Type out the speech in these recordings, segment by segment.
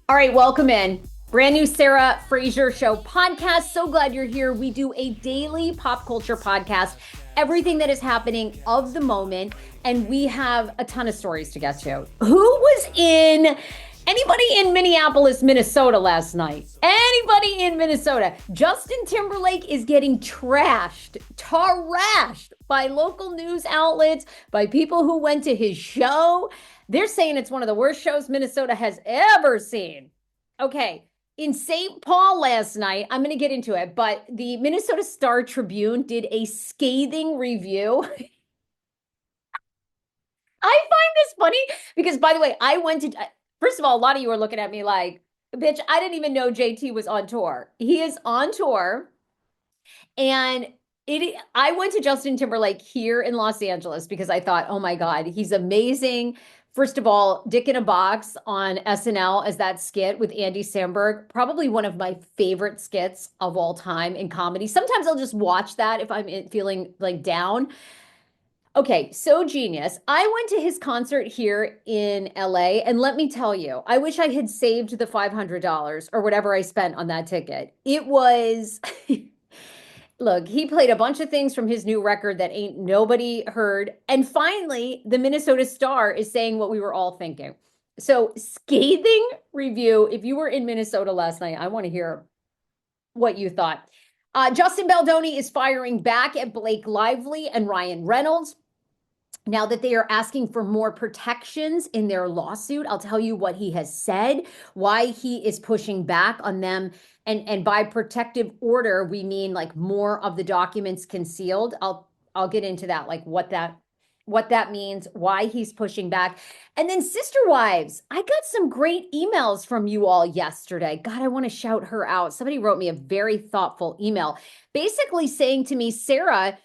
All right, welcome in. Brand new Sarah Fraser Show podcast. So glad you're here. We do a daily pop culture podcast, everything that is happening of the moment, and we have a ton of stories to get to. Who was in anybody in Minneapolis, Minnesota last night? Anybody in Minnesota? Justin Timberlake is getting trashed by local news outlets, by people who went to his show. They're saying it's one of the worst shows Minnesota has ever seen. Okay, in St. Paul last night, I'm going to get into it, but the Minnesota Star Tribune did a scathing review. I find this funny because, by the way, first of all, a lot of you are looking at me like, bitch, I didn't even know JT was on tour. He is on tour. And I went to Justin Timberlake here in Los Angeles because I thought, oh my God, he's amazing. First of all, Dick in a Box on SNL as that skit with Andy Samberg, probably one of my favorite skits of all time in comedy. Sometimes I'll just watch that if I'm feeling like down. Okay, so genius. I went to his concert here in LA, and let me tell you, I wish I had saved the $500 or whatever I spent on that ticket. It was Look, he played a bunch of things from his new record that ain't nobody heard. And finally, the Minnesota Star is saying what we were all thinking. So, scathing review. If you were in Minnesota last night, I want to hear what you thought. Justin Baldoni is firing back at Blake Lively and Ryan Reynolds. Now that they are asking for more protections in their lawsuit, I'll tell you what he has said, why he is pushing back on them. And by protective order, we mean like more of the documents concealed. I'll get into that, like what that means, why he's pushing back. And then Sister Wives, I got some great emails from you all yesterday. God, I want to shout her out. Somebody wrote me a very thoughtful email, basically saying to me, Sarah,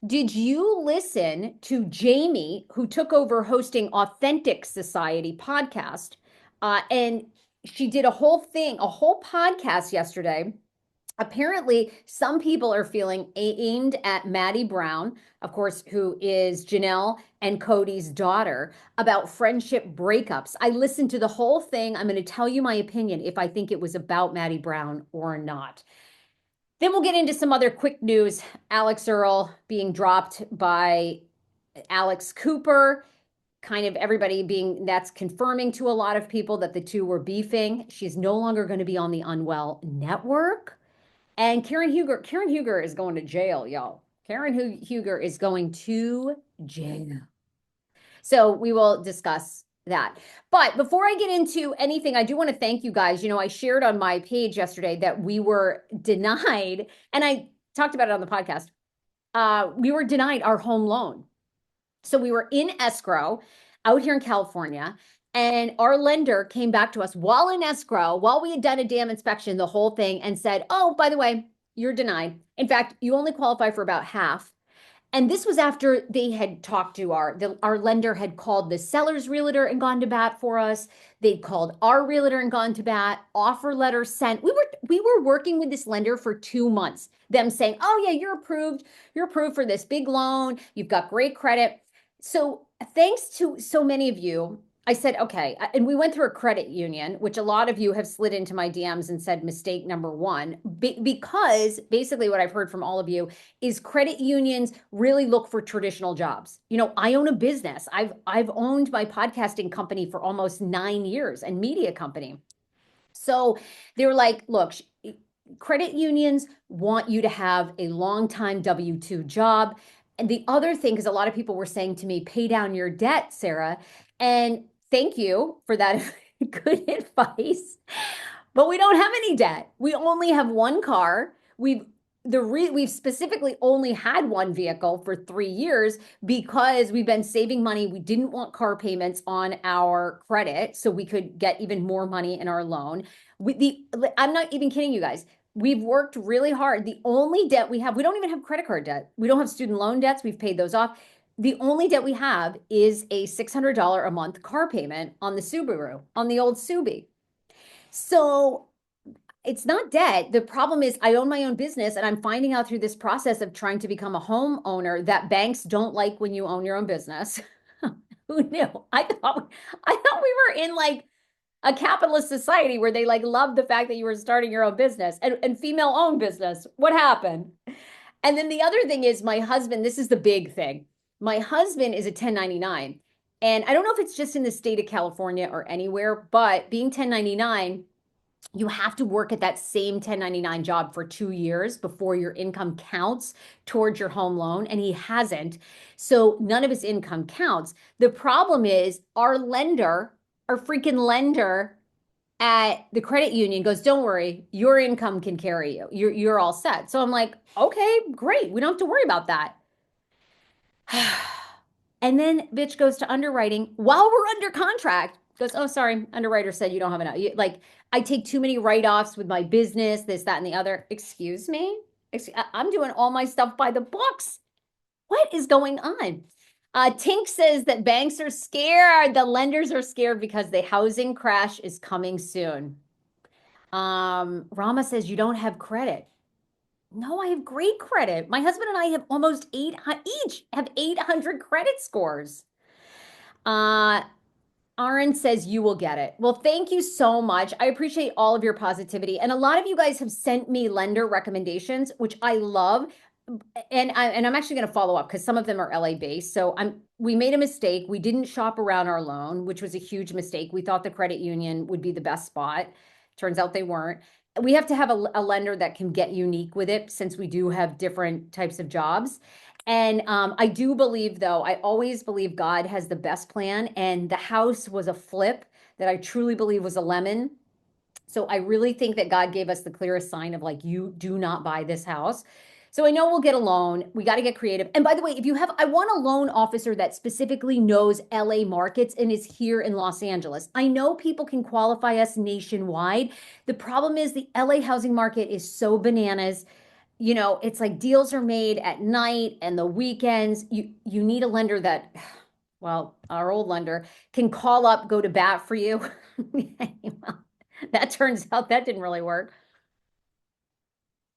did you listen to Jamie, who took over hosting Authentic Society podcast? And she did a whole podcast yesterday. Apparently, some people are feeling aimed at Maddie Brown, of course, who is Janelle and Cody's daughter, about friendship breakups. I listened to the whole thing. I'm going to tell you my opinion if I think it was about Maddie Brown or not. Then we'll get into some other quick news. Alex Earl being dropped by Alex Cooper. Kind of everybody that's confirming to a lot of people that the two were beefing. She's no longer going to be on the Unwell Network. And Karen Huger is going to jail, y'all. Karen Huger is going to jail. So we will discuss that. But before I get into anything, I do want to thank you guys. You know, I shared on my page yesterday that we were denied, and I talked about it on the podcast. We were denied our home loan. So we were in escrow out here in California, and our lender came back to us while in escrow, while we had done a dam inspection, the whole thing, and said, oh, by the way, you're denied. In fact, you only qualify for about half. And this was after they had talked to our lender had called the seller's realtor and gone to bat for us. They'd called our realtor and gone to bat, offer letter sent. We were working with this lender for 2 months, them saying, oh yeah, you're approved for this big loan. You've got great credit. So thanks to so many of you, I said, okay. And we went through a credit union, which a lot of you have slid into my DMs and said mistake number one, because basically what I've heard from all of you is credit unions really look for traditional jobs. You know, I own a business. I've owned my podcasting company for almost 9 years and media company. So they were like, look, credit unions want you to have a long-time W-2 job. And the other thing, because a lot of people were saying to me, pay down your debt, Sarah. And thank you for that good advice. But we don't have any debt. We only have one car. We've specifically only had one vehicle for 3 years because we've been saving money. We didn't want car payments on our credit, so we could get even more money in our loan. I'm not even kidding you guys. We've worked really hard. The only debt we don't even have credit card debt. We don't have student loan debts. We've paid those off. The only debt we have is a $600 a month car payment on the Subaru, on the old Subi. So it's not debt. The problem is I own my own business, and I'm finding out through this process of trying to become a homeowner that banks don't like when you own your own business. Who knew? I thought we were in like a capitalist society where they like love the fact that you were starting your own business and female owned business. What happened? And then the other thing is my husband, this is the big thing. My husband is a 1099. And I don't know if it's just in the state of California or anywhere, but being 1099, you have to work at that same 1099 job for 2 years before your income counts towards your home loan. And he hasn't. So none of his income counts. The problem is our freaking lender at the credit union goes, don't worry, your income can carry you. You're all set. So I'm like, okay, great. We don't have to worry about that. And then bitch goes to underwriting while we're under contract. Goes, oh, sorry, underwriter said you don't have enough. Like, I take too many write-offs with my business, this, that, and the other. Excuse me? I'm doing all my stuff by the books. What is going on? Tink says that banks are scared. The lenders are scared because the housing crash is coming soon. Rama says you don't have credit. No, I have great credit. My husband and I have almost 800 each have 800 credit scores. Aaron says you will get it. Well, thank you so much. I appreciate all of your positivity. And a lot of you guys have sent me lender recommendations, which I love. And I'm actually going to follow up because some of them are LA based. So we made a mistake. We didn't shop around our loan, which was a huge mistake. We thought the credit union would be the best spot. Turns out they weren't. We have to have a lender that can get unique with it since we do have different types of jobs. And I do believe, though, I always believe God has the best plan. And the house was a flip that I truly believe was a lemon. So I really think that God gave us the clearest sign of like, you do not buy this house. So I know we'll get a loan. We got to get creative. And by the way, if you have, I want a loan officer that specifically knows LA markets and is here in Los Angeles. I know people can qualify us nationwide. The problem is the LA housing market is so bananas. You know, it's like deals are made at night and the weekends. You need a lender that, well, our old lender can call up, go to bat for you. Well, that turns out that didn't really work.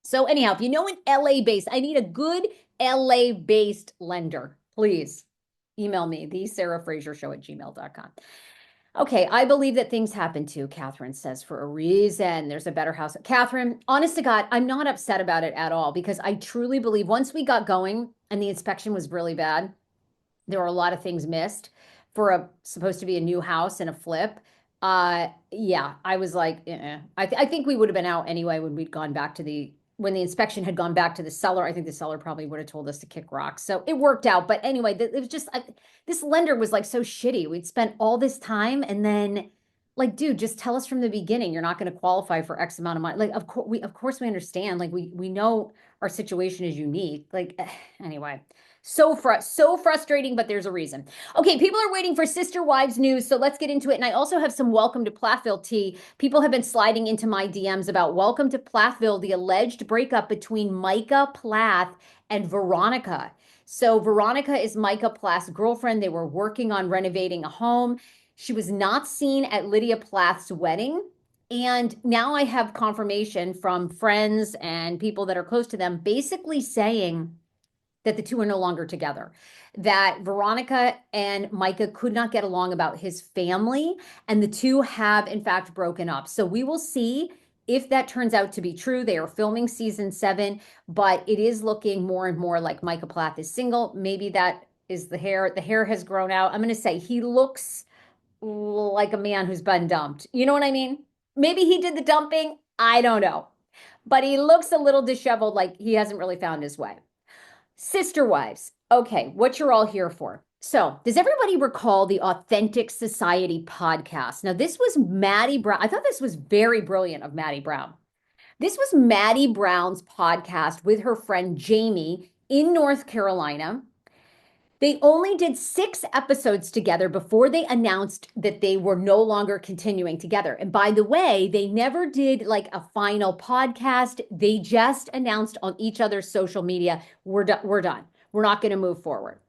So anyhow, if you know an LA based, I need a good LA based lender, please email me, thesarahfrasershow@gmail.com. Okay, I believe that things happen too, Catherine says, for a reason. There's a better house. Catherine, honest to God, I'm not upset about it at all because I truly believe once we got going and the inspection was really bad, there were a lot of things missed for a supposed to be a new house and a flip. Yeah, I was like, I think we would have been out anyway when we'd gone back to when the inspection had gone back to the seller. I think the seller probably would have told us to kick rocks. So it worked out. But anyway, it was just, this lender was like so shitty. We'd spent all this time and then like, dude, just tell us from the beginning, you're not going to qualify for X amount of money. Like, of course we understand. Like we know our situation is unique. Like, anyway. So frustrating, but there's a reason. Okay, people are waiting for Sister Wives news, so let's get into it. And I also have some welcome to Plathville tea. People have been sliding into my DMs about welcome to Plathville, the alleged breakup between Micah Plath and Veronica. So Veronica is Micah Plath's girlfriend. They were working on renovating a home. She was not seen at Lydia Plath's wedding. And now I have confirmation from friends and people that are close to them basically saying that the two are no longer together, that Veronica and Micah could not get along about his family, and the two have in fact broken up. So we will see if that turns out to be true. They are filming season 7, but it is looking more and more like Micah Plath is single. Maybe that is the hair. The hair has grown out. I'm going to say he looks like a man who's been dumped. You know what I mean? Maybe he did the dumping. I don't know. But he looks a little disheveled, like he hasn't really found his way. Sister Wives. Okay, what you're all here for. So, does everybody recall the Authentic Society podcast? Now, this was Maddie Brown. I thought this was very brilliant of Maddie Brown. This was Maddie Brown's podcast with her friend Jamie in North Carolina. They only did 6 episodes together before they announced that they were no longer continuing together. And by the way, they never did like a final podcast. They just announced on each other's social media, we're done. We're not going to move forward.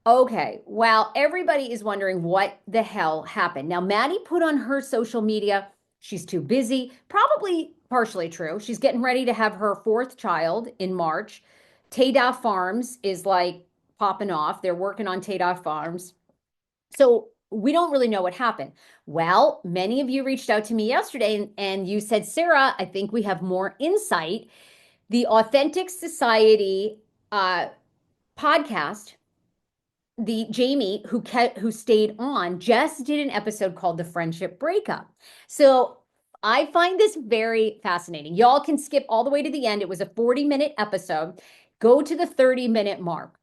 Okay, well, everybody is wondering what the hell happened. Now, Maddie put on her social media, she's too busy, probably partially true. She's getting ready to have her 4th child in March. Teda Farms is like popping off. They're working on Teda Farms. So we don't really know what happened. Well, many of you reached out to me yesterday and you said, Sarah, I think we have more insight. The Authentic Society podcast, the Jamie who stayed on just did an episode called The Friendship Breakup. So I find this very fascinating. Y'all can skip all the way to the end. It was a 40-minute episode. Go to the 30-minute mark.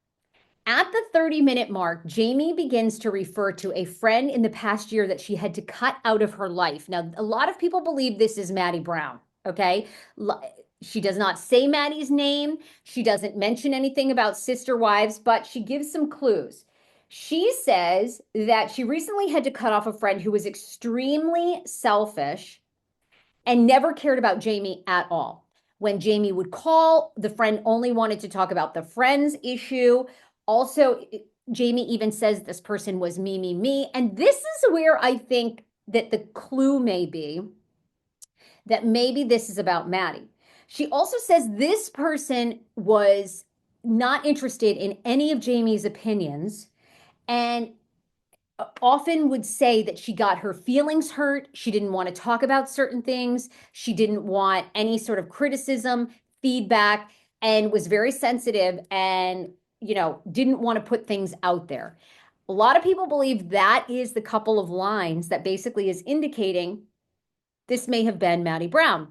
At the 30-minute mark, Jamie begins to refer to a friend in the past year that she had to cut out of her life. Now, a lot of people believe this is Maddie Brown, okay? She does not say Maddie's name. She doesn't mention anything about sister wives, but she gives some clues. She says that she recently had to cut off a friend who was extremely selfish and never cared about Jamie at all. When Jamie would call, the friend only wanted to talk about the friend's issue. Also, Jamie even says this person was me, me, me. And this is where I think that the clue may be that maybe this is about Maddie. She also says this person was not interested in any of Jamie's opinions and often would say that she got her feelings hurt. She didn't want to talk about certain things. She didn't want any sort of criticism, feedback, and was very sensitive and, didn't want to put things out there. A lot of people believe that is the couple of lines that basically is indicating this may have been Maddie Brown,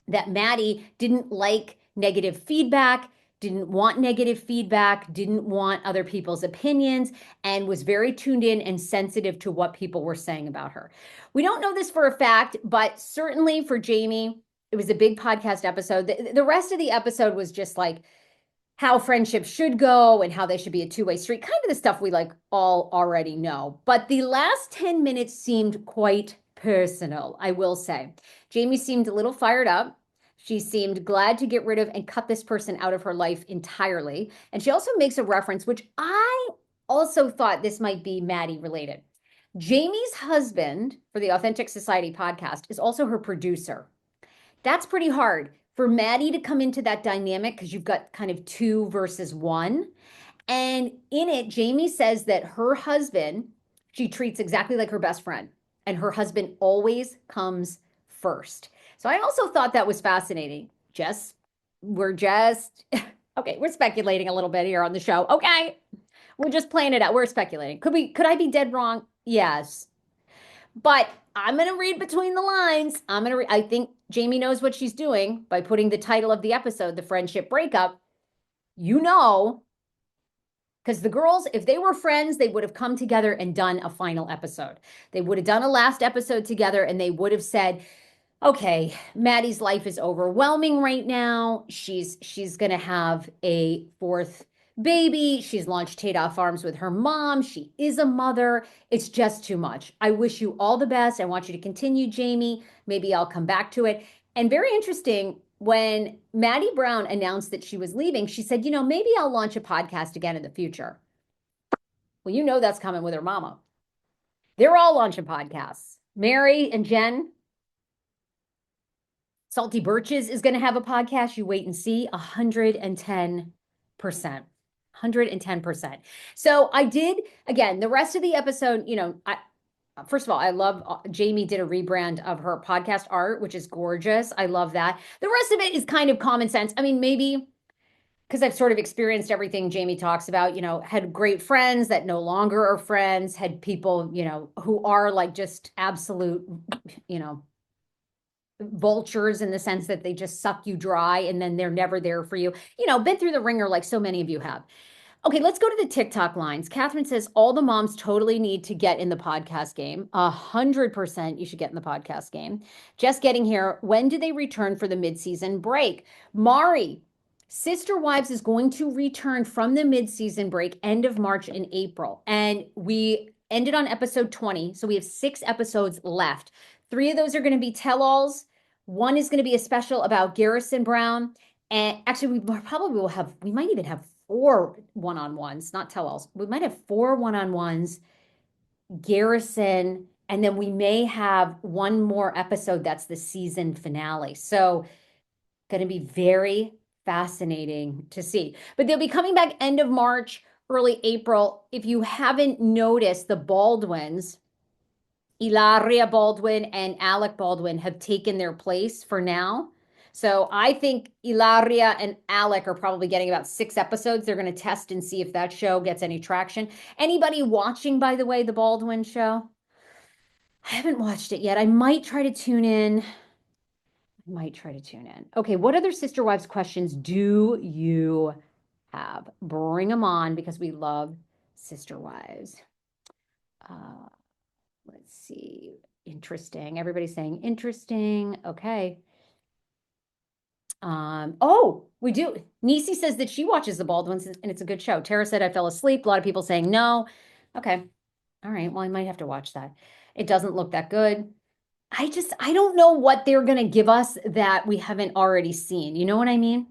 that Maddie didn't like negative feedback, didn't want negative feedback, didn't want other people's opinions, and was very tuned in and sensitive to what people were saying about her. We don't know this for a fact, but certainly for Jamie, it was a big podcast episode. The rest of the episode was just like how friendships should go and how they should be a two-way street, kind of the stuff we like all already know. But the last 10 minutes seemed quite personal, I will say. Jamie seemed a little fired up. She seemed glad to get rid of and cut this person out of her life entirely. And she also makes a reference, which I also thought this might be Maddie related. Jamie's husband for the Authentic Society podcast is also her producer. That's pretty hard for Maddie to come into that dynamic because you've got kind of 2 versus 1. And in it, Jamie says that her husband, she treats exactly like her best friend. And her husband always comes first. So I also thought that was fascinating. We're speculating a little bit here on the show. Okay. We're just playing it out. We're speculating. Could I be dead wrong? Yes. But I'm going to read between the lines. I think Jamie knows what she's doing by putting the title of the episode, The Friendship Breakup. Because the girls, if they were friends, they would have come together and done a final episode. They would have done a last episode together and they would have said, okay, Maddie's life is overwhelming right now. She's going to have a 4th baby. She's launched Tadoff Farms with her mom. She is a mother. It's just too much. I wish you all the best. I want you to continue, Jamie. Maybe I'll come back to it. And very interesting, when Maddie Brown announced that she was leaving, she said, maybe I'll launch a podcast again in the future. Well, that's coming with her mama. They're all launching podcasts. Mary and Jen. Salty Birches is going to have a podcast. You wait and see. 110%. 110%. So I did, again, the rest of the episode, first of all, I love Jamie did a rebrand of her podcast art, which is gorgeous. I love that. The rest of it is kind of common sense. I mean, maybe because I've sort of experienced everything Jamie talks about, had great friends that no longer are friends, had people, who are like just absolute, vultures in the sense that they just suck you dry and then they're never there for you. Been through the ringer like so many of you have. Okay, let's go to the TikTok lines. Catherine says, all the moms totally need to get in the podcast game. 100% you should get in the podcast game. Just getting here. When do they return for the mid-season break? Mari, Sister Wives is going to return from the mid-season break end of March and April. And we ended on episode 20. So we have 6 episodes left. 3 of those are going to be tell-alls. 1 is going to be a special about Garrison Brown. And actually, we might even have 4 one-on-ones, not tell-alls. We might have 4 one-on-ones, Garrison, and then we may have 1 more episode that's the season finale. So going to be very fascinating to see. But they'll be coming back end of March, early April. If you haven't noticed, the Baldwins, Ilaria Baldwin and Alec Baldwin, have taken their place for now. So I think Ilaria and Alec are probably getting about 6 episodes. They're going to test and see if that show gets any traction. Anybody watching, by the way, the Baldwin show? I haven't watched it yet. I might try to tune in. Okay, what other Sister Wives questions do you have? Bring them on because we love Sister Wives. Uh, let's see. Interesting. Everybody's saying interesting. Okay. Oh, we do. Nisi says that she watches the Baldwins and it's a good show. Tara said I fell asleep. A lot of people saying no. Okay. All right. Well, I might have to watch that. It doesn't look that good. I don't know what they're going to give us that we haven't already seen. You know what I mean?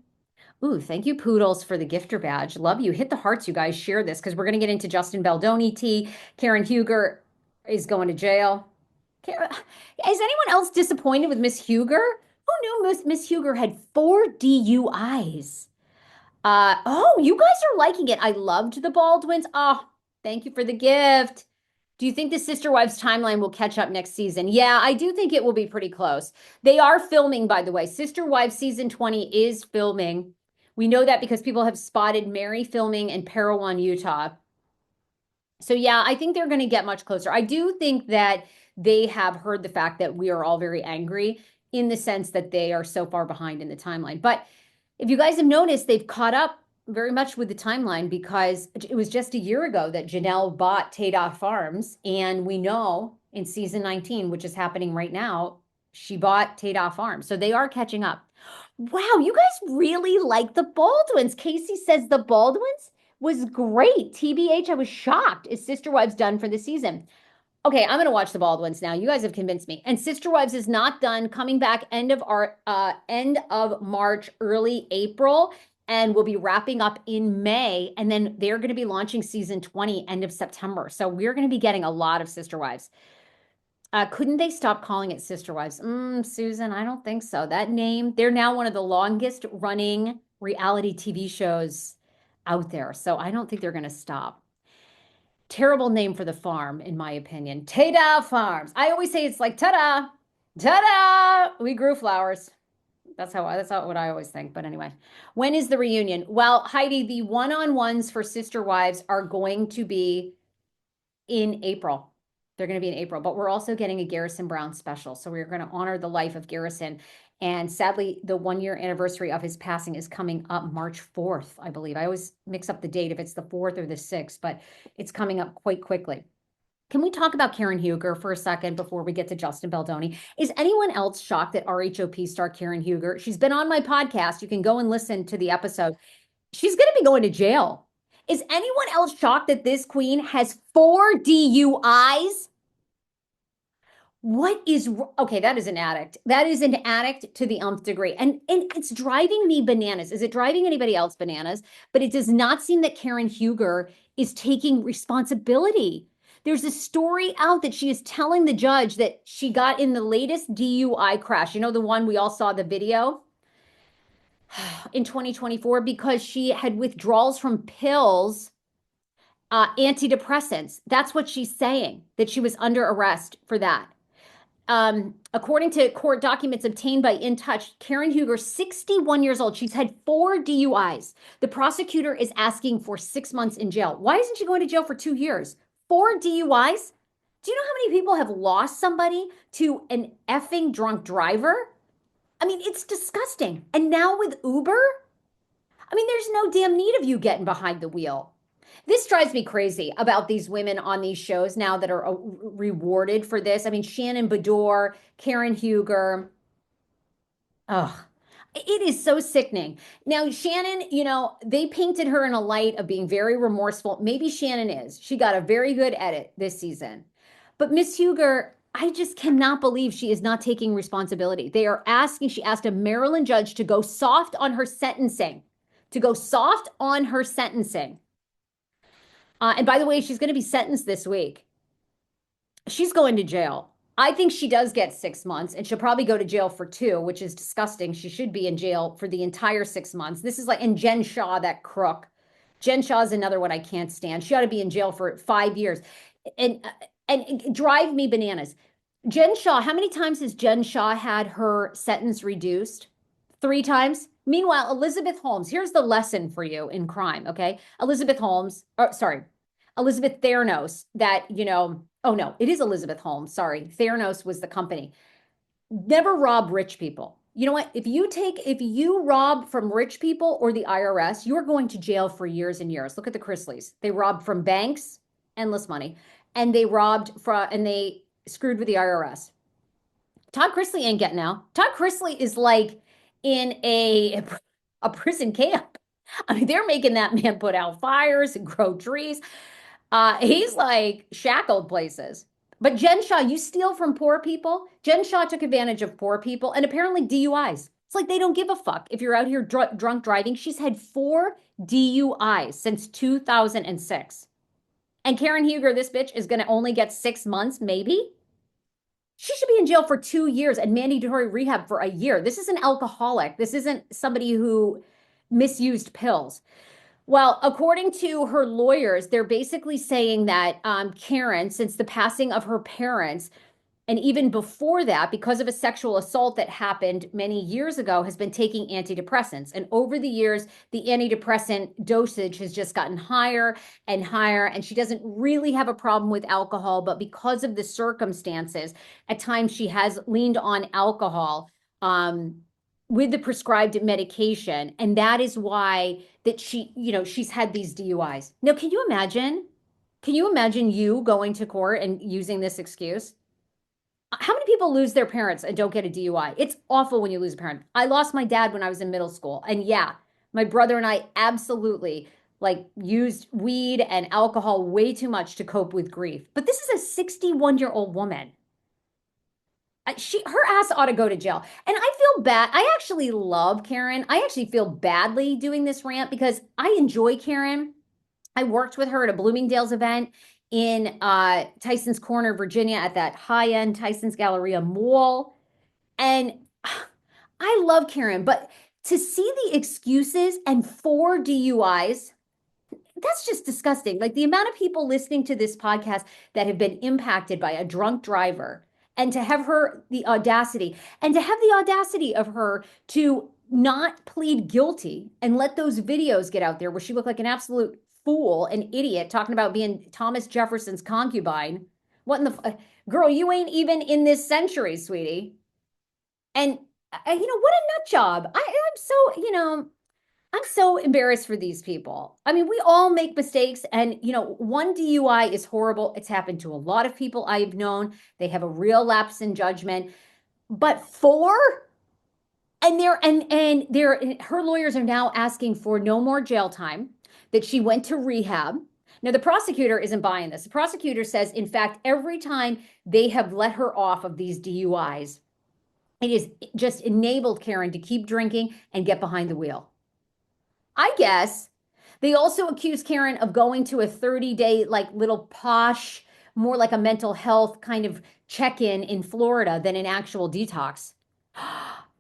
Ooh, thank you, Poodles, for the gifter badge. Love you. Hit the hearts, you guys. Share this because we're going to get into Justin Baldoni tea. Karen Huger is going to jail. Is anyone else disappointed with Miss Huger? Who knew Miss Huger had 4 DUIs? Oh, you guys are liking it. I loved the Baldwins. Oh, thank you for the gift. Do you think the Sister Wives timeline will catch up next season? Yeah, I do think it will be pretty close. They are filming, by the way. Sister Wives season 20 is filming. We know that because people have spotted Mary filming in Parowan, Utah. So yeah, I think they're going to get much closer. I do think that they have heard the fact that we are all very angry in the sense that they are so far behind in the timeline. But if you guys have noticed, they've caught up very much with the timeline because it was just a year ago that Janelle bought Tada Farms. And we know in season 19, which is happening right now, she bought Tada Farms. So they are catching up. Wow, you guys really like the Baldwins. Casey says the Baldwins was great. TBH, I was shocked. Is Sister Wives done for the season? Okay, I'm gonna watch the Baldwins now. You guys have convinced me. And Sister Wives is not done. Coming back end of March, early April, and we'll be wrapping up in May. And then they're going to be launching season 20 end of September. So we're going to be getting a lot of Sister Wives. Couldn't they stop calling it Sister Wives? Susan, I don't think so. That name, they're now one of the longest running reality TV shows out there. So I don't think they're going to stop. Terrible name for the farm, in my opinion. Tada Farms. I always say it's like ta-da, ta-da. We grew flowers. That's what I always think. But anyway, when is the reunion? Well, Heidi, the one-on-ones for Sister Wives are going to be in April. They're going to be in April, but we're also getting a Garrison Brown special. So we're going to honor the life of Garrison. And sadly, the 1-year anniversary of his passing is coming up March 4th, I believe. I always mix up the date if it's the 4th or the 6th, but it's coming up quite quickly. Can we talk about Karen Huger for a second before we get to Justin Baldoni? Is anyone else shocked that RHOP star Karen Huger, she's been on my podcast. You can go and listen to the episode. She's going to be going to jail. Is anyone else shocked that this queen has 4 DUIs? What is okay? That is an addict. That is an addict to the nth degree. And it's driving me bananas. Is it driving anybody else bananas? But it does not seem that Karen Huger is taking responsibility. There's a story out that she is telling the judge that she got in the latest DUI crash. You know, the one we all saw the video in 2024 because she had withdrawals from pills, antidepressants. That's what she's saying, that she was under arrest for that. According to court documents obtained by In Touch, Karen Huger, 61 years old, she's had 4 DUIs. The prosecutor is asking for 6 months in jail. Why isn't she going to jail for 2 years? 4 DUIs? Do you know how many people have lost somebody to an effing drunk driver? I mean, it's disgusting. And now with Uber? I mean, there's no damn need of you getting behind the wheel. This drives me crazy about these women on these shows now that are rewarded for this. I mean, Shannon Bedore, Karen Huger. Ugh. It is so sickening. Now, Shannon, you know, they painted her in a light of being very remorseful. Maybe Shannon is. She got a very good edit this season. But Miss Huger, I just cannot believe she is not taking responsibility. They are asking, she asked a Maryland judge to go soft on her sentencing. And by the way, she's going to be sentenced this week. She's going to jail. I think she does get 6 months, and she'll probably go to jail for 2, which is disgusting. She should be in jail for the entire 6 months. This is like, and Jen Shaw, that crook, Jen Shaw is another one I can't stand. She ought to be in jail for 5 years. And and drive me bananas. Jen Shaw, how many times has Jen Shaw had her sentence reduced? 3 times. Meanwhile, Elizabeth Holmes, here's the lesson for you in crime, okay? Elizabeth Holmes, or sorry, Elizabeth Theranos, that, oh no, it is Elizabeth Holmes. Sorry. Theranos was the company. Never rob rich people. You know what? If you rob from rich people or the IRS, you're going to jail for years and years. Look at the Chrisleys. They robbed from banks, endless money, and they screwed with the IRS. Todd Chrisley ain't getting out. Todd Chrisley is like in a prison camp. I mean, they're making that man put out fires and grow trees. He's like shackled places. But Jen Shaw, you steal from poor people. Jen Shaw took advantage of poor people and apparently DUIs. It's like they don't give a fuck if you're out here drunk driving. She's had 4 DUIs since 2006. And Karen Huger, this bitch, is going to only get 6 months, maybe. She should be in jail for 2 years and mandatory rehab for a year. This is an alcoholic. This isn't somebody who misused pills. Well, according to her lawyers, they're basically saying that Karen, since the passing of her parents, and even before that, because of a sexual assault that happened many years ago, has been taking antidepressants. And over the years, the antidepressant dosage has just gotten higher and higher. And she doesn't really have a problem with alcohol, but because of the circumstances, at times she has leaned on alcohol with the prescribed medication. And that is why that she's had these DUIs. Now, can you imagine? Can you imagine you going to court and using this excuse? How many people lose their parents and don't get a DUI? It's awful when you lose a parent. I lost my dad when I was in middle school. And yeah, my brother and I absolutely like used weed and alcohol way too much to cope with grief. But this is a 61-year-old woman. Her ass ought to go to jail. And I feel bad. I actually love Karen. I actually feel badly doing this rant because I enjoy Karen. I worked with her at a Bloomingdale's event in Tyson's Corner, Virginia, at that high-end Tyson's Galleria mall. And I love Karen, but to see the excuses and 4 DUIs, that's just disgusting. Like the amount of people listening to this podcast that have been impacted by a drunk driver, and to have the audacity of her to not plead guilty and let those videos get out there where she looked like an absolute fool, an idiot, talking about being Thomas Jefferson's concubine. What in the girl? You ain't even in this century, sweetie. And what a nut job. I'm so embarrassed for these people. I mean, we all make mistakes, and 1 DUI is horrible. It's happened to a lot of people I've known. They have a real lapse in judgment. But 4, and her lawyers are now asking for no more jail time, that she went to rehab. Now, the prosecutor isn't buying this. The prosecutor says, in fact, every time they have let her off of these DUIs, it has just enabled Karen to keep drinking and get behind the wheel. I guess. They also accuse Karen of going to a 30-day, like little posh, more like a mental health kind of check-in in Florida than an actual detox.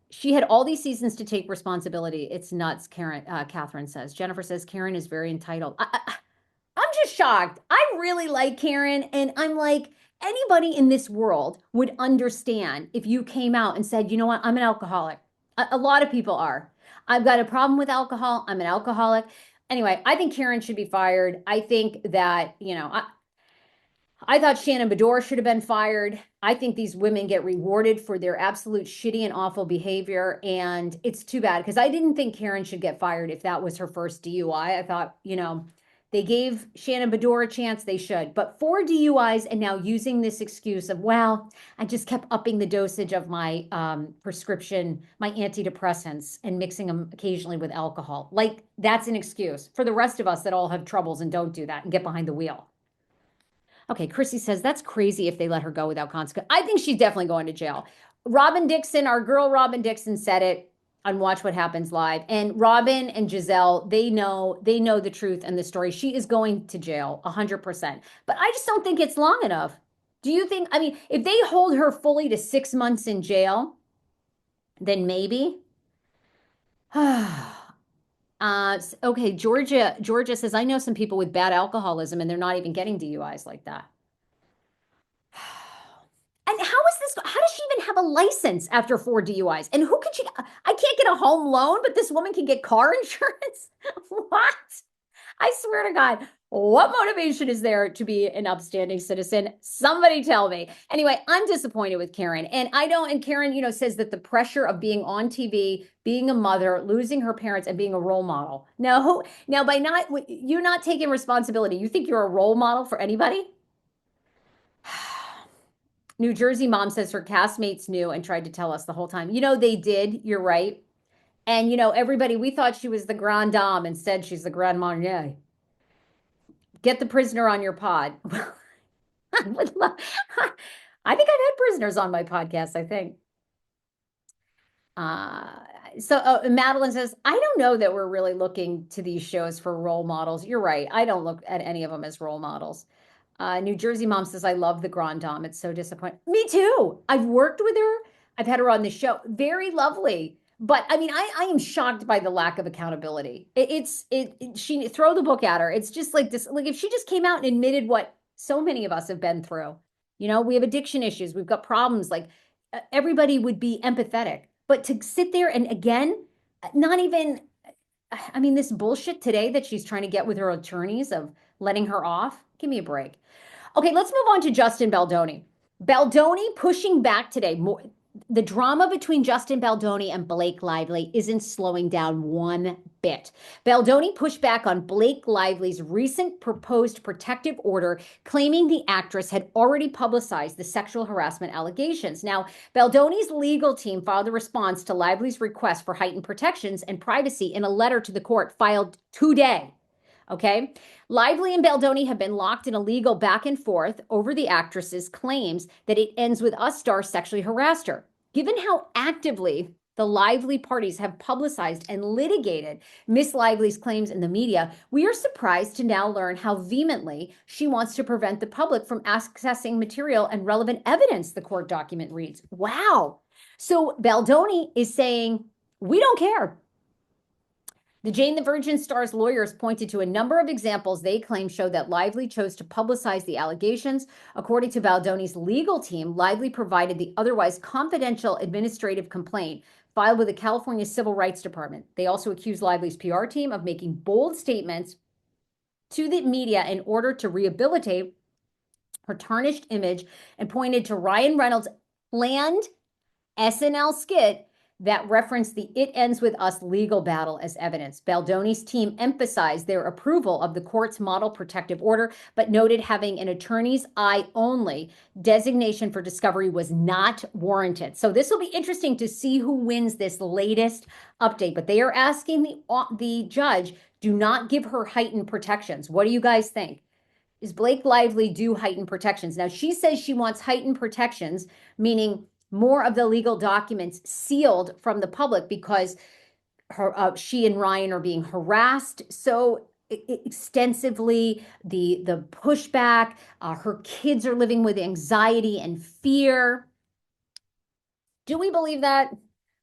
She had all these seasons to take responsibility. It's nuts, Catherine says. Jennifer says Karen is very entitled. I'm just shocked. I really like Karen, and I'm like, anybody in this world would understand if you came out and said, you know what, I'm an alcoholic. A lot of people are. I've got a problem with alcohol. I'm an alcoholic. Anyway, I think Karen should be fired. I think that, I thought Shannon Bedore should have been fired. I think these women get rewarded for their absolute shitty and awful behavior. And it's too bad because I didn't think Karen should get fired if that was her first DUI. I thought, they gave Shannon Bedore a chance, they should. But 4 DUIs and now using this excuse of, well, I just kept upping the dosage of my prescription, my antidepressants, and mixing them occasionally with alcohol. Like, that's an excuse for the rest of us that all have troubles and don't do that and get behind the wheel. Okay, Chrissy says, that's crazy if they let her go without consequence. I think she's definitely going to jail. Robin Dixon, our girl Robin Dixon, said it on Watch What Happens Live. And Robin and Giselle, they know the truth and the story. She is going to jail 100%. But I just don't think it's long enough. Do you think, if they hold her fully to 6 months in jail, then maybe. Okay, Georgia says, I know some people with bad alcoholism and they're not even getting DUIs like that. And how is this? How does she even have a license after 4 DUIs? And who can she? I can't get a home loan, but this woman can get car insurance. What? I swear to God, what motivation is there to be an upstanding citizen? Somebody tell me. Anyway, I'm disappointed with Karen. And I don't, and Karen, says that the pressure of being on TV, being a mother, losing her parents, and being a role model. Now by not, you're not taking responsibility. You think you're a role model for anybody? New Jersey mom says her castmates knew and tried to tell us the whole time. They did. You're right. And, everybody, we thought she was the grande dame. Instead, she's the grande marnier. Get the prisoner on your pod. I would love, I think I've had prisoners on my podcast, I think. Uh, Madeline says, I don't know that we're really looking to these shows for role models. You're right. I don't look at any of them as role models. New Jersey mom says, I love the Grand Dame. It's so disappointing. Me too. I've worked with her. I've had her on the show. Very lovely. But I mean, I am shocked by the lack of accountability. She throw the book at her. It's just like this. Like if she just came out and admitted what so many of us have been through, we have addiction issues. We've got problems. Like everybody would be empathetic. But to sit there and again, not even, I mean, this bullshit today that she's trying to get with her attorneys of letting her off. Give me a break. Okay, let's move on to Justin Baldoni. Baldoni pushing back today. The drama between Justin Baldoni and Blake Lively isn't slowing down one bit. Baldoni pushed back on Blake Lively's recent proposed protective order, claiming the actress had already publicized the sexual harassment allegations. Now, Baldoni's legal team filed a response to Lively's request for heightened protections and privacy in a letter to the court filed today. Okay. Lively and Baldoni have been locked in a legal back and forth over the actress's claims that It Ends With Us star sexually harassed her. Given how actively the Lively parties have publicized and litigated Miss Lively's claims in the media, we are surprised to now learn how vehemently she wants to prevent the public from accessing material and relevant evidence, the court document reads. Wow. So Baldoni is saying, we don't care. The Jane the Virgin star's lawyers pointed to a number of examples they claim show that Lively chose to publicize the allegations. According to Baldoni's legal team, Lively provided the otherwise confidential administrative complaint filed with the California Civil Rights Department. They also accused Lively's PR team of making bold statements to the media in order to rehabilitate her tarnished image and pointed to Ryan Reynolds' planned SNL skit that referenced the It Ends With Us legal battle as evidence. Baldoni's team emphasized their approval of the court's model protective order, but noted having an attorney's eye only designation for discovery was not warranted. So this will be interesting to see who wins this latest update, but they are asking the judge, do not give her heightened protections. What do you guys think? Is Blake Lively due heightened protections? Now, she says she wants heightened protections, meaning more of the legal documents sealed from the public because she and Ryan are being harassed so extensively. The pushback, her kids are living with anxiety and fear. Do we believe that?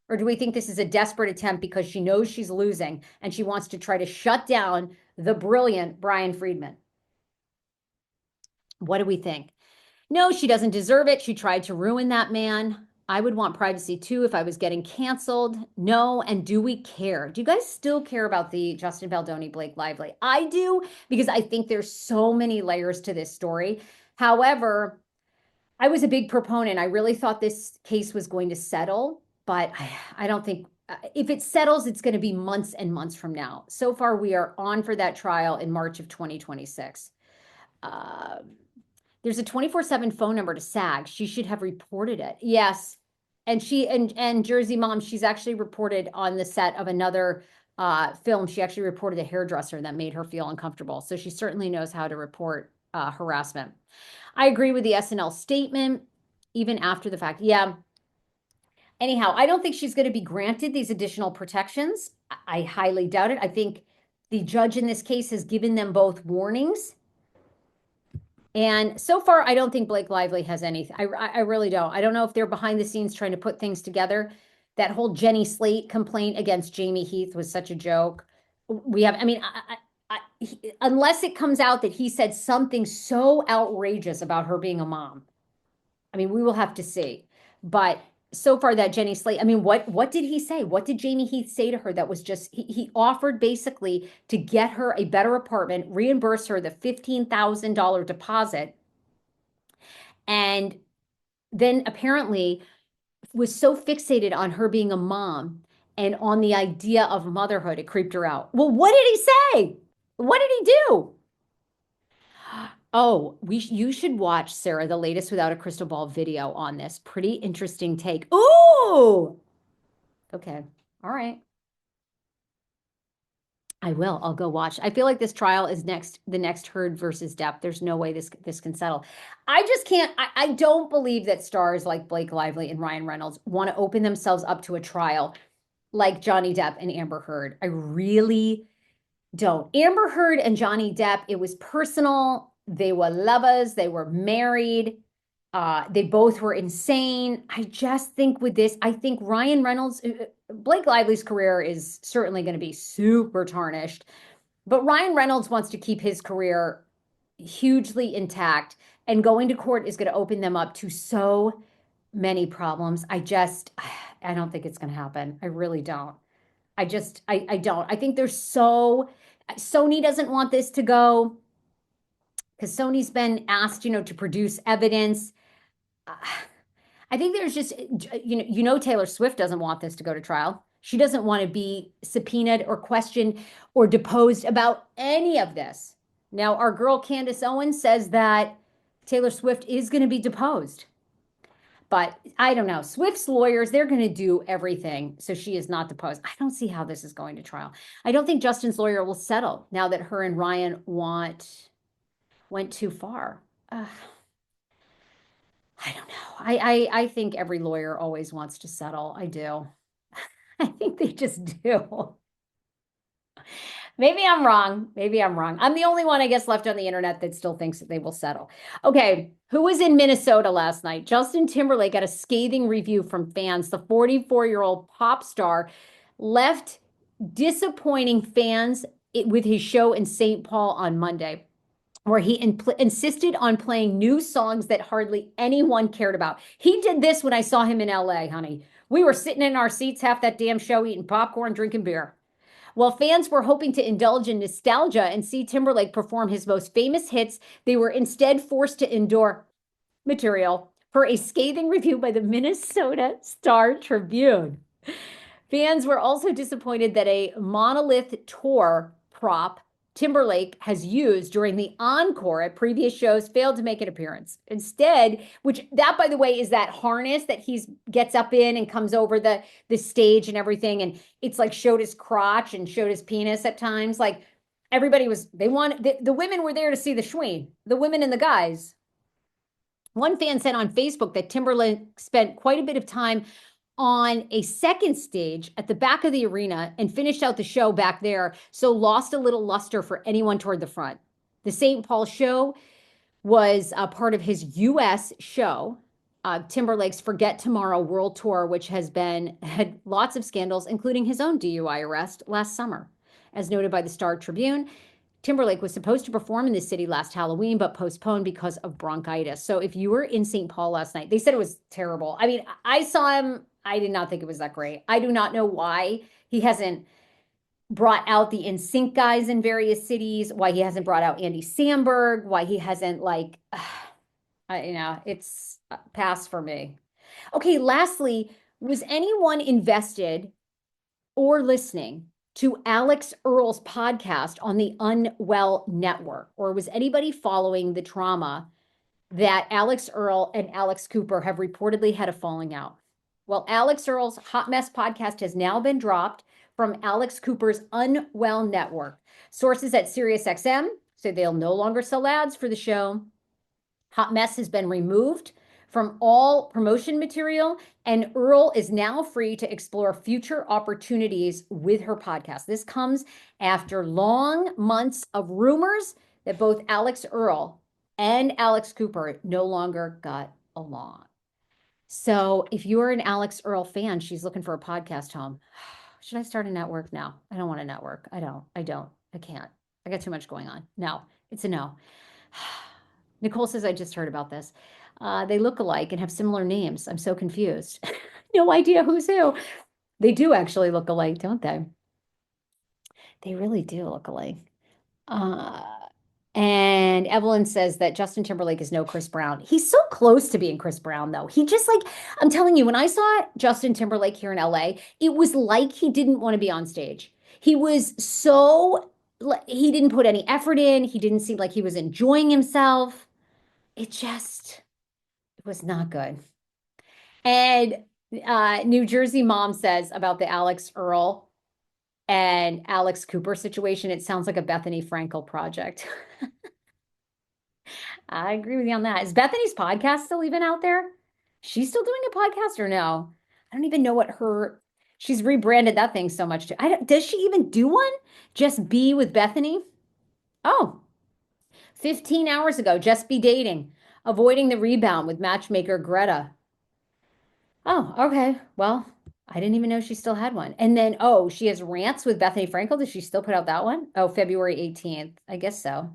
Or do we think this is a desperate attempt because she knows she's losing and she wants to try to shut down the brilliant Brian Friedman? What do we think? No, she doesn't deserve it. She tried to ruin that man. I would want privacy too if I was getting canceled. No. And do we care? Do you guys still care about the Justin Baldoni, Blake Lively? I do, because I think there's so many layers to this story. However, I was a big proponent. I really thought this case was going to settle, but I don't think if it settles, it's going to be months and months from now. So far, we are on for that trial in March of 2026. There's a 24/7 phone number to SAG. She should have reported it. Yes. And she and Jersey Mom, she's actually reported on the set of another film. She actually reported a hairdresser that made her feel uncomfortable. So she certainly knows how to report harassment. I agree with the SNL statement, even after the fact. Yeah. Anyhow, I don't think she's going to be granted these additional protections. I highly doubt it. I think the judge in this case has given them both warnings. And so far, I don't think Blake Lively has anything. I really don't. I don't know if they're behind the scenes trying to put things together. That whole Jenny Slate complaint against Jamie Heath was such a joke. we have, I mean, unless it comes out that he said something so outrageous about her being a mom. I mean, we will have to see. But so far that Jenny Slate, I mean, what did he say? What did Jamie Heath say to her that was just he offered basically to get her a better apartment, reimburse her the $15,000 deposit, and then apparently was so fixated on her being a mom and on the idea of motherhood, it creeped her out. Well, what did he say? What did he do? Oh, you should watch, Sarah, the latest Without a Crystal Ball video on this. Pretty interesting take. Ooh. Okay. All right. I will. I'll go watch. I feel like this trial is the next Heard versus Depp. There's no way this can settle. I just can't. I don't believe that stars like Blake Lively and Ryan Reynolds want to open themselves up to a trial like Johnny Depp and Amber Heard. I really don't. Amber Heard and Johnny Depp, it was personal. They were lovers. They were married. They both were insane. I just think with this, I think Ryan Reynolds, Blake Lively's career is certainly going to be super tarnished, but Ryan Reynolds wants to keep his career hugely intact, and going to court is going to open them up to so many problems. I don't think it's going to happen. I really don't. I don't. I think there's Sony doesn't want this to go because Sony's been asked, to produce evidence. I think there's just, Taylor Swift doesn't want this to go to trial. She doesn't want to be subpoenaed or questioned or deposed about any of this. Now, our girl Candace Owens says that Taylor Swift is going to be deposed. But I don't know. Swift's lawyers, they're going to do everything so she is not deposed. I don't see how this is going to trial. I don't think Justin's lawyer will settle now that her and Ryan went too far. I don't know. I think every lawyer always wants to settle. I do. I think they just do. Maybe I'm wrong. Maybe I'm wrong. I'm the only one, I guess, left on the internet that still thinks that they will settle. Okay, who was in Minnesota last night? Justin Timberlake got a scathing review from fans. The 44-year-old pop star left disappointing fans with his show in St. Paul on Monday, where he insisted on playing new songs that hardly anyone cared about. He did this when I saw him in LA, honey. We were sitting in our seats half that damn show, eating popcorn, drinking beer. While fans were hoping to indulge in nostalgia and see Timberlake perform his most famous hits, they were instead forced to endure material for a scathing review by the Minnesota Star Tribune. Fans were also disappointed that a monolith tour prop Timberlake has used during the encore at previous shows failed to make an appearance. Instead, which that, by the way, is that harness that he gets up in and comes over the stage and everything. And it's like showed his crotch and showed his penis at times. Like everybody the women were there to see the schween, the women and the guys. One fan said on Facebook that Timberlake spent quite a bit of time on a second stage at the back of the arena and finished out the show back there, so lost a little luster for anyone toward the front. The St. Paul show was a part of his U.S. show, Timberlake's Forget Tomorrow World Tour, which had lots of scandals, including his own DUI arrest last summer. As noted by the Star Tribune, Timberlake was supposed to perform in the city last Halloween, but postponed because of bronchitis. So if you were in St. Paul last night, they said it was terrible. I mean, I saw him. I did not think it was that great. I do not know why he hasn't brought out the NSYNC guys in various cities, why he hasn't brought out Andy Samberg, why he hasn't it's a pass for me. Okay, lastly, was anyone invested or listening to Alex Earl's podcast on the Unwell Network? Or was anybody following the trauma that Alex Earl and Alex Cooper have reportedly had a falling out? Well, Alex Earl's Hot Mess podcast has now been dropped from Alex Cooper's Unwell Network. Sources at SiriusXM say they'll no longer sell ads for the show. Hot Mess has been removed from all promotion material, and Earl is now free to explore future opportunities with her podcast. This comes after long months of rumors that both Alex Earl and Alex Cooper no longer got along. So if you're an Alex Earl fan, she's looking for a podcast home. Should I start a network? No, I don't want a network. I can't. I got too much going on. No, it's a no. Nicole says, I just heard about this. They look alike and have similar names. I'm so confused. No idea who's who. They do actually look alike, don't they? They really do look alike. Uh, and Evelyn says that Justin Timberlake is no Chris Brown. He's so close to being Chris Brown, though. He just like, I'm telling you, when I saw Justin Timberlake here in LA, it was like he didn't want to be on stage. He was so, he didn't put any effort in. He didn't seem like he was enjoying himself. It was not good. And New Jersey mom says about the Alex Earl and Alex Cooper situation, it sounds like a Bethany Frankel project. I agree with you on that. Is Bethany's podcast still even out there? She's still doing a podcast or no? I don't even know what she's rebranded that thing so much. Does she even do one? Just Be with Bethany? Oh, 15 hours ago, Just Be Dating, avoiding the rebound with matchmaker Greta. Oh, okay. Well, I didn't even know she still had one. And then, she has Rants with Bethany Frankel. Does she still put out that one? Oh, February 18th. I guess so.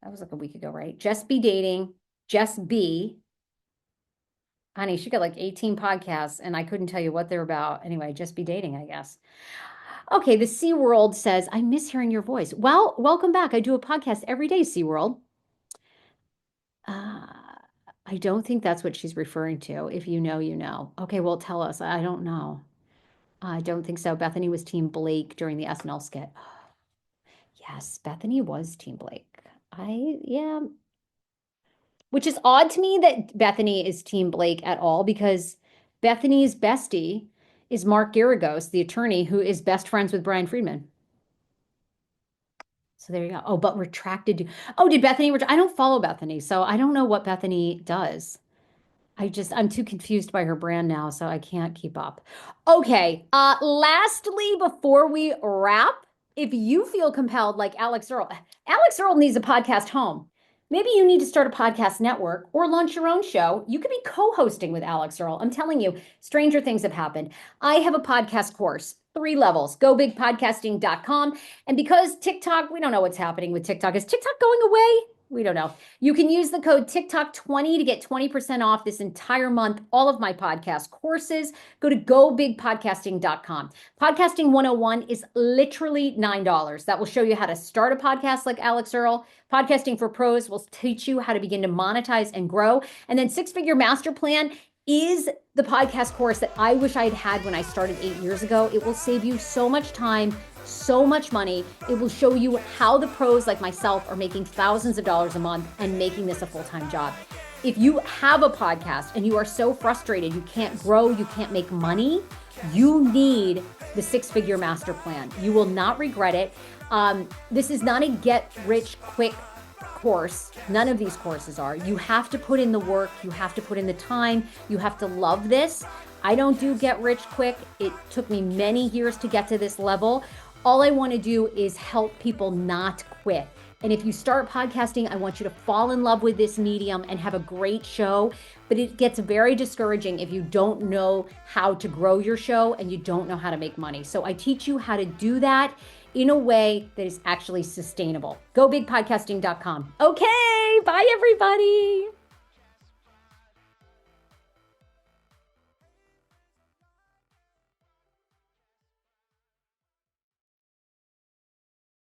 That was like a week ago, right? Just Be Dating, Just Be. Honey, she got like 18 podcasts and I couldn't tell you what they're about. Anyway, Just Be Dating, I guess. Okay, the SeaWorld says, I miss hearing your voice. Well, welcome back. I do a podcast every day, SeaWorld. I don't think that's what she's referring to. If you know, you know. Okay, well, tell us. I don't know. I don't think so. Bethany was Team Blake during the SNL skit. Yes, Bethany was Team Blake. Yeah. Which is odd to me that Bethany is Team Blake at all because Bethany's bestie is Mark Garagos, the attorney who is best friends with Brian Friedman. So there you go. Oh, but retracted. Oh, did Bethany? I don't follow Bethany, so I don't know what Bethany does. I'm too confused by her brand now, so I can't keep up. Okay. Lastly, before we wrap, if you feel compelled, like Alex Earl needs a podcast home. Maybe you need to start a podcast network or launch your own show. You could be co-hosting with Alex Earl. I'm telling you, stranger things have happened. I have a podcast course, 3 levels, gobigpodcasting.com. And because TikTok, we don't know what's happening with TikTok. Is TikTok going away? We don't know. You can use the code TikTok20 to get 20% off this entire month, all of my podcast courses. Go to gobigpodcasting.com. Podcasting 101 is literally $9. That will show you how to start a podcast like Alex Earl. Podcasting for Pros will teach you how to begin to monetize and grow. And then 6-Figure Master Plan is the podcast course that I wish I had had when I started 8 years ago. It will save you so much time, so much money. It will show you how the pros like myself are making thousands of dollars a month and making this a full-time job. If you have a podcast and you are so frustrated, you can't grow, you can't make money, you need the 6-Figure Master Plan. You will not regret it. This is not a get-rich-quick course. None of these courses are. You have to put in the work. You have to put in the time. You have to love this. I don't do get rich quick. It took me many years to get to this level. All I want to do is help people not quit. And if you start podcasting, I want you to fall in love with this medium and have a great show. But it gets very discouraging if you don't know how to grow your show and you don't know how to make money. So I teach you how to do that in a way that is actually sustainable. GoBigPodcasting.com. Okay, bye everybody.